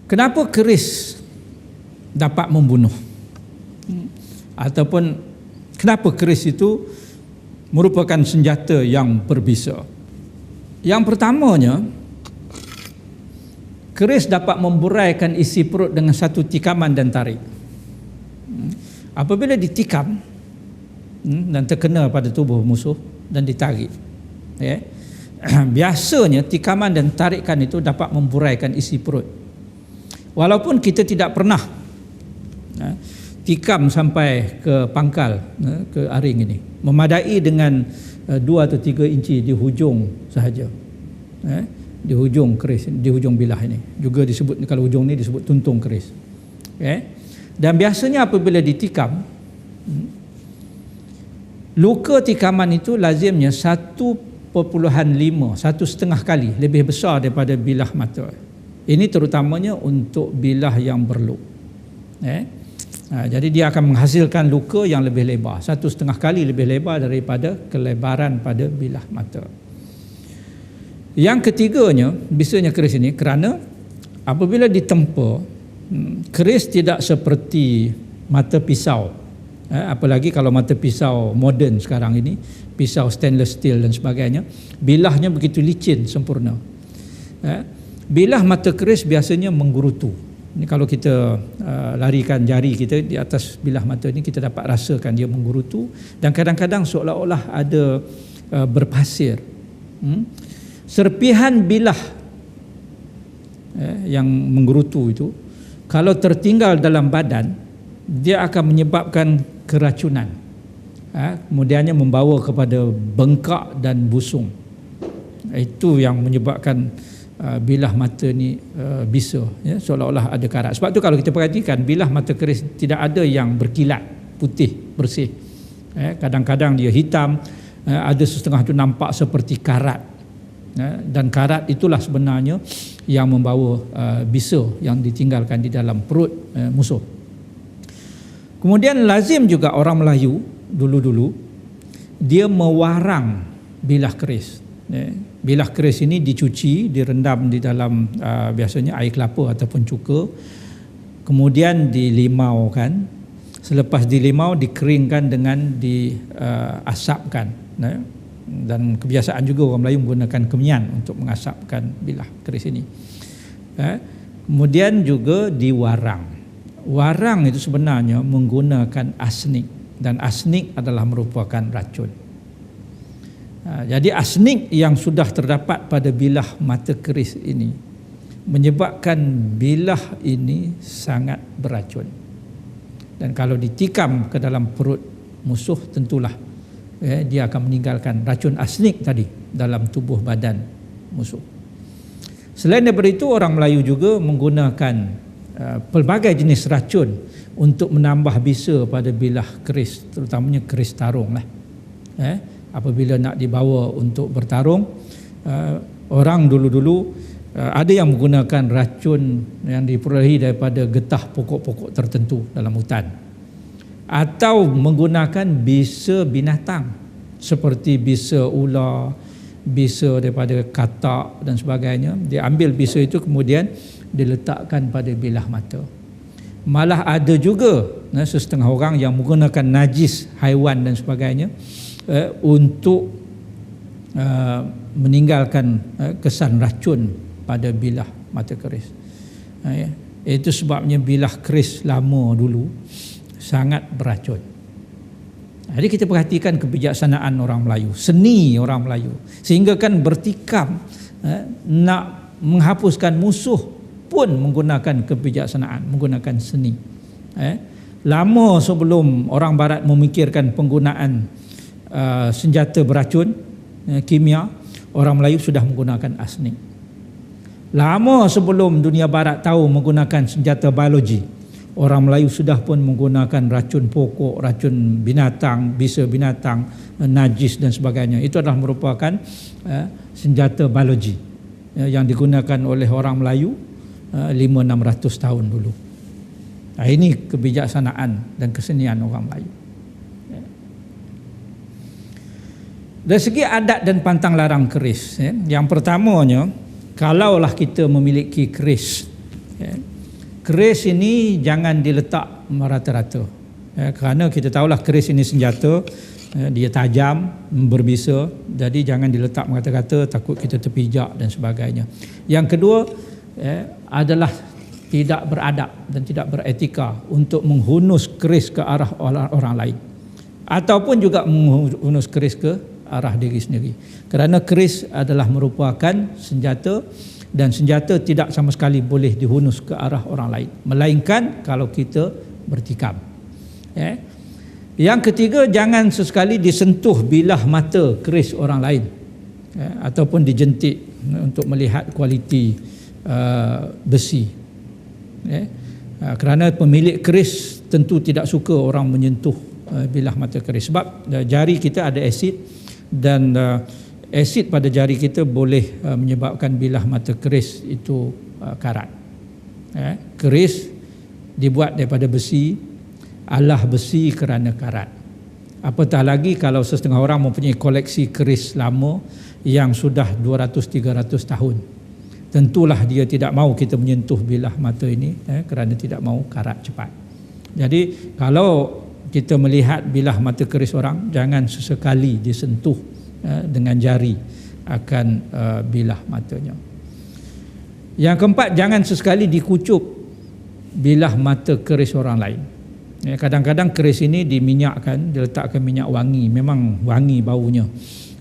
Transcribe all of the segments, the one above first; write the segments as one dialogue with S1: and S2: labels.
S1: Kenapa keris dapat membunuh? Ataupun kenapa keris itu merupakan senjata yang berbisa? Yang pertamanya, keris dapat memburaikan isi perut dengan satu tikaman dan tarik. Apabila ditikam dan terkena pada tubuh musuh dan ditarik, biasanya tikaman dan tarikan itu dapat memburaikan isi perut. Walaupun kita tidak pernah tikam sampai ke pangkal, ke aring ini, memadai dengan 2 atau 3 inci di hujung sahaja, di hujung keris, di hujung bilah ini. Juga disebut, kalau hujung ini disebut tuntung keris. Dan biasanya apabila ditikam, luka tikaman itu lazimnya 1,5 kali lebih besar daripada bilah mata. Ini terutamanya untuk bilah yang berluk. Jadi dia akan menghasilkan luka yang lebih lebar, 1,5 kali lebih lebar daripada kelebaran pada bilah mata. Yang ketiganya, bisanya keris ini kerana apabila ditempa, keris tidak seperti mata pisau. Apalagi kalau mata pisau moden sekarang ini, pisau stainless steel dan sebagainya, bilahnya begitu licin sempurna. Bilah mata keris biasanya menggerutu. Ini kalau kita larikan jari kita di atas bilah mata ini, kita dapat rasakan dia menggerutu dan kadang-kadang seolah-olah ada berpasir. Serpihan bilah yang menggerutu itu, kalau tertinggal dalam badan, dia akan menyebabkan keracunan. Kemudiannya membawa kepada bengkak dan busung. Itu yang menyebabkan bilah mata ni bisa, seolah-olah ada karat. Sebab tu kalau kita perhatikan, bilah mata keris tidak ada yang berkilat putih bersih. Kadang-kadang dia hitam, ada setengah tu nampak seperti karat. Dan karat itulah sebenarnya yang membawa bisa yang ditinggalkan di dalam perut musuh. Kemudian lazim juga orang Melayu dulu-dulu dia mewarang bilah keris. Bilah keris ini dicuci, direndam di dalam biasanya air kelapa ataupun cuka, kemudian dilimaukan. Selepas dilimau, dikeringkan dengan diasapkan. Dan kebiasaan juga orang Melayu menggunakan kemian untuk mengasapkan bilah keris ini. Kemudian juga diwarang. Warang itu sebenarnya menggunakan arsnik, dan arsnik adalah merupakan racun. Jadi arsnik yang sudah terdapat pada bilah mata keris ini menyebabkan bilah ini sangat beracun. Dan kalau ditikam ke dalam perut musuh, tentulah dia akan meninggalkan racun arsnik tadi dalam tubuh badan musuh. Selain daripada itu, orang Melayu juga menggunakan pelbagai jenis racun untuk menambah bisa pada bilah keris, terutamanya keris tarung lah. Apabila nak dibawa untuk bertarung, orang dulu-dulu ada yang menggunakan racun yang diperolehi daripada getah pokok-pokok tertentu dalam hutan, atau menggunakan bisa binatang seperti bisa ular, bisa daripada katak dan sebagainya. Dia ambil bisa itu kemudian diletakkan pada bilah mata. Malah ada juga setengah orang yang menggunakan najis haiwan dan sebagainya untuk meninggalkan kesan racun pada bilah mata keris. Itu sebabnya bilah keris lama dulu sangat beracun. Jadi kita perhatikan kebijaksanaan orang Melayu, seni orang Melayu, sehingga kan bertikam nak menghapuskan musuh pun menggunakan kebijaksanaan, menggunakan seni. Lama sebelum orang Barat memikirkan penggunaan senjata beracun, kimia, orang Melayu sudah menggunakan arsnik. Lama sebelum dunia Barat tahu menggunakan senjata biologi, orang Melayu sudah pun menggunakan racun pokok, racun binatang, bisa binatang, najis dan sebagainya. Itu adalah merupakan senjata biologi yang digunakan oleh orang Melayu 500-600 tahun dulu. Ini kebijaksanaan dan kesenian orang Melayu. Dari segi adat dan pantang larang keris, yang pertamanya, kalaulah kita memiliki keris, keris ini jangan diletak merata-rata. Kerana kita tahulah keris ini senjata, dia tajam, berbisa, jadi jangan diletak merata-rata, takut kita terpijak dan sebagainya. Yang kedua adalah tidak beradab dan tidak beretika untuk menghunus keris ke arah orang lain, ataupun juga menghunus keris ke arah diri sendiri. Kerana keris adalah merupakan senjata, dan senjata tidak sama sekali boleh dihunus ke arah orang lain, melainkan kalau kita bertikam. Yang ketiga, jangan sesekali disentuh bilah mata keris orang lain, ataupun dijentik untuk melihat kualiti besi. Kerana pemilik keris tentu tidak suka orang menyentuh bilah mata keris, sebab jari kita ada asid, dan asid pada jari kita boleh menyebabkan bilah mata keris itu karat. Keris dibuat daripada besi, alah besi kerana karat. Apatah lagi kalau setengah orang mempunyai koleksi keris lama yang sudah 200-300 tahun. Tentulah dia tidak mahu kita menyentuh bilah mata ini, kerana tidak mahu karat cepat. Jadi kalau kita melihat bilah mata keris orang, jangan sesekali disentuh dengan jari akan bilah matanya. Yang keempat, jangan sesekali dikucuk bilah mata keris orang lain. Kadang-kadang keris ini diminyakkan, diletakkan minyak wangi, memang wangi baunya.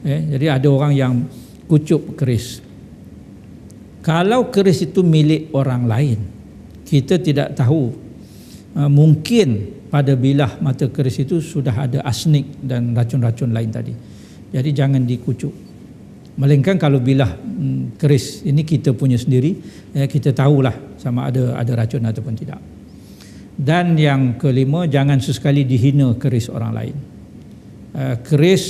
S1: Jadi ada orang yang kucup keris. Kalau keris itu milik orang lain, kita tidak tahu, mungkin pada bilah mata keris itu sudah ada arsnik dan racun-racun lain tadi. Jadi jangan dikucuk. Melainkan kalau bilah keris ini kita punya sendiri, kita tahulah sama ada racun ataupun tidak. Dan yang kelima, jangan sesekali dihina keris orang lain. Keris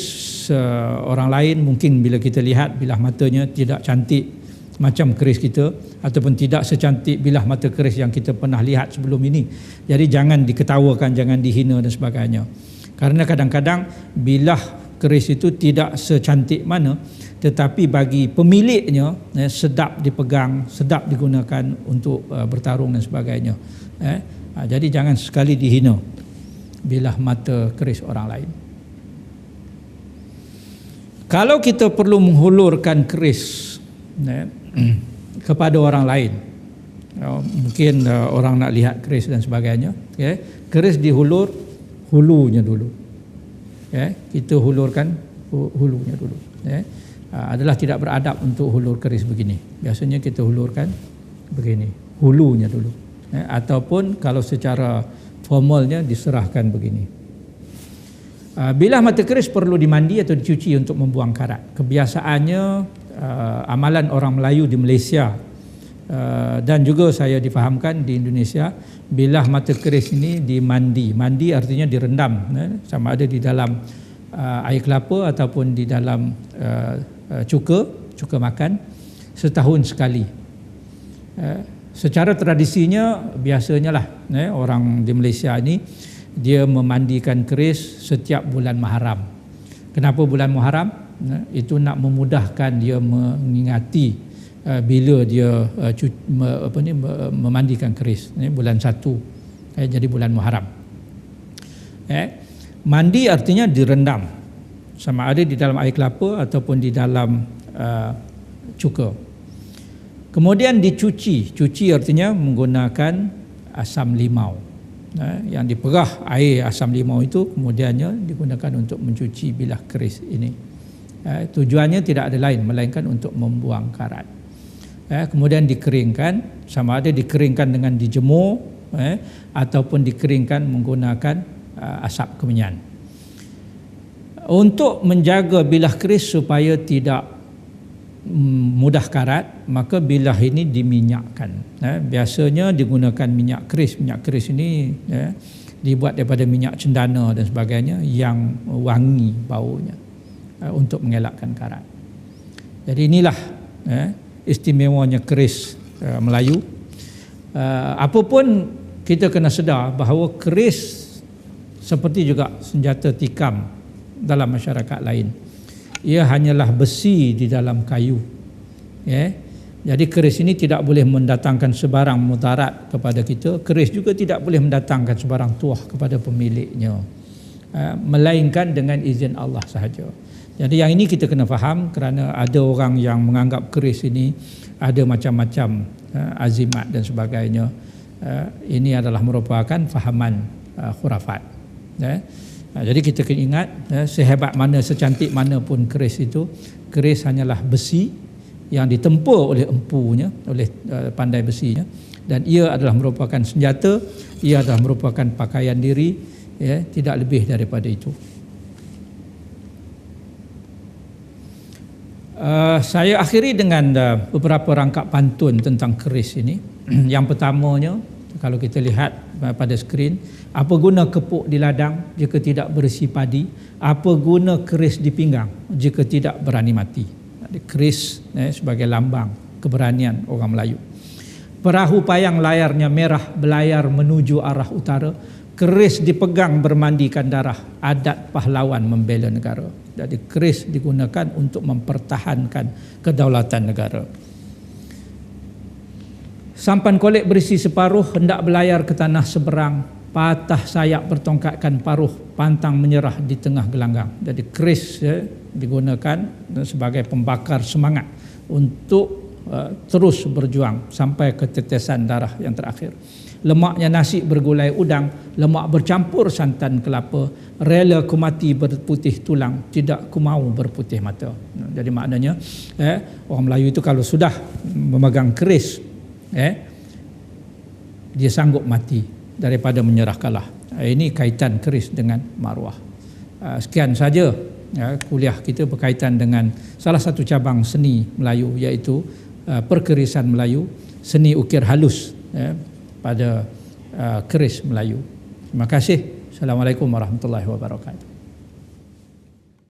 S1: orang lain mungkin bila kita lihat bilah matanya tidak cantik macam keris kita, ataupun tidak secantik bilah mata keris yang kita pernah lihat sebelum ini. Jadi jangan diketawakan, jangan dihina dan sebagainya. Karena kadang-kadang bilah keris itu tidak secantik mana, tetapi bagi pemiliknya sedap dipegang, sedap digunakan untuk bertarung dan sebagainya. Jadi jangan sekali dihina bilah mata keris orang lain. Kalau kita perlu menghulurkan keris kepada orang lain, mungkin orang nak lihat keris dan sebagainya, keris dihulur hulunya dulu. Kita hulurkan hulunya dulu. Adalah tidak beradab untuk hulur keris begini. Biasanya kita hulurkan begini, hulunya dulu. Ataupun kalau secara formalnya diserahkan begini. Bilah mata keris perlu dimandi atau dicuci untuk membuang karat. Kebiasaannya amalan orang Melayu di Malaysia, dan juga saya difahamkan di Indonesia, bilah mata keris ini dimandi. Mandi artinya direndam, sama ada di dalam air kelapa ataupun di dalam cuka makan setahun sekali. Secara tradisinya biasanya lah orang di Malaysia ini dia memandikan keris setiap bulan Muharram. Kenapa bulan Muharram? Itu nak memudahkan dia mengingati bila dia memandikan keris. Bulan 1 jadi bulan Muharram. Mandi artinya direndam, sama ada di dalam air kelapa ataupun di dalam cuka. Kemudian dicuci. Cuci artinya menggunakan asam limau. Yang diperah air asam limau itu kemudiannya digunakan untuk mencuci bilah keris ini. Tujuannya tidak ada lain melainkan untuk membuang karat. Kemudian dikeringkan, sama ada dikeringkan dengan dijemur ataupun dikeringkan menggunakan asap kemenyan. Untuk menjaga bilah keris supaya tidak mudah karat, maka bilah ini diminyakkan. Biasanya digunakan minyak keris. Minyak keris ini dibuat daripada minyak cendana dan sebagainya yang wangi baunya untuk mengelakkan karat. Jadi inilah istimewanya keris Melayu. Apapun kita kena sedar bahawa keris seperti juga senjata tikam dalam masyarakat lain. Ia hanyalah besi di dalam kayu. Jadi keris ini tidak boleh mendatangkan sebarang mudarat kepada kita. Keris juga tidak boleh mendatangkan sebarang tuah kepada pemiliknya, melainkan dengan izin Allah sahaja. Jadi yang ini kita kena faham, kerana ada orang yang menganggap keris ini ada macam-macam azimat dan sebagainya. Ini adalah merupakan fahaman khurafat. Jadi kita kena ingat, sehebat mana, secantik mana pun keris itu, keris hanyalah besi yang ditempur oleh empunya, oleh pandai besinya, dan ia adalah merupakan senjata, ia adalah merupakan pakaian diri, tidak lebih daripada itu. Saya akhiri dengan beberapa rangkap pantun tentang keris ini. Yang pertamanya, kalau kita lihat pada skrin, apa guna kepuk di ladang jika tidak berisi padi? Apa guna keris di pinggang jika tidak berani mati? Keris sebagai lambang keberanian orang Melayu. Perahu payang layarnya merah berlayar menuju arah utara. Keris dipegang bermandikan darah, adat pahlawan membela negara. Jadi keris digunakan untuk mempertahankan kedaulatan negara. Sampan kolek berisi separuh, hendak berlayar ke tanah seberang. Patah sayap bertongkatkan paruh, pantang menyerah di tengah gelanggang. Jadi keris digunakan sebagai pembakar semangat untuk terus berjuang sampai ke tetesan darah yang terakhir. Lemaknya nasi bergulai udang, lemak bercampur santan kelapa, rela ku mati berputih tulang, tidak ku mau berputih mata. Jadi maknanya orang Melayu itu kalau sudah memegang keris, dia sanggup mati daripada menyerah kalah. Ini kaitan keris dengan maruah. Sekian saja kuliah kita berkaitan dengan salah satu cabang seni Melayu, iaitu perkerisan Melayu, seni ukir halus pada keris Melayu. Terima kasih. Assalamualaikum warahmatullahi wabarakatuh.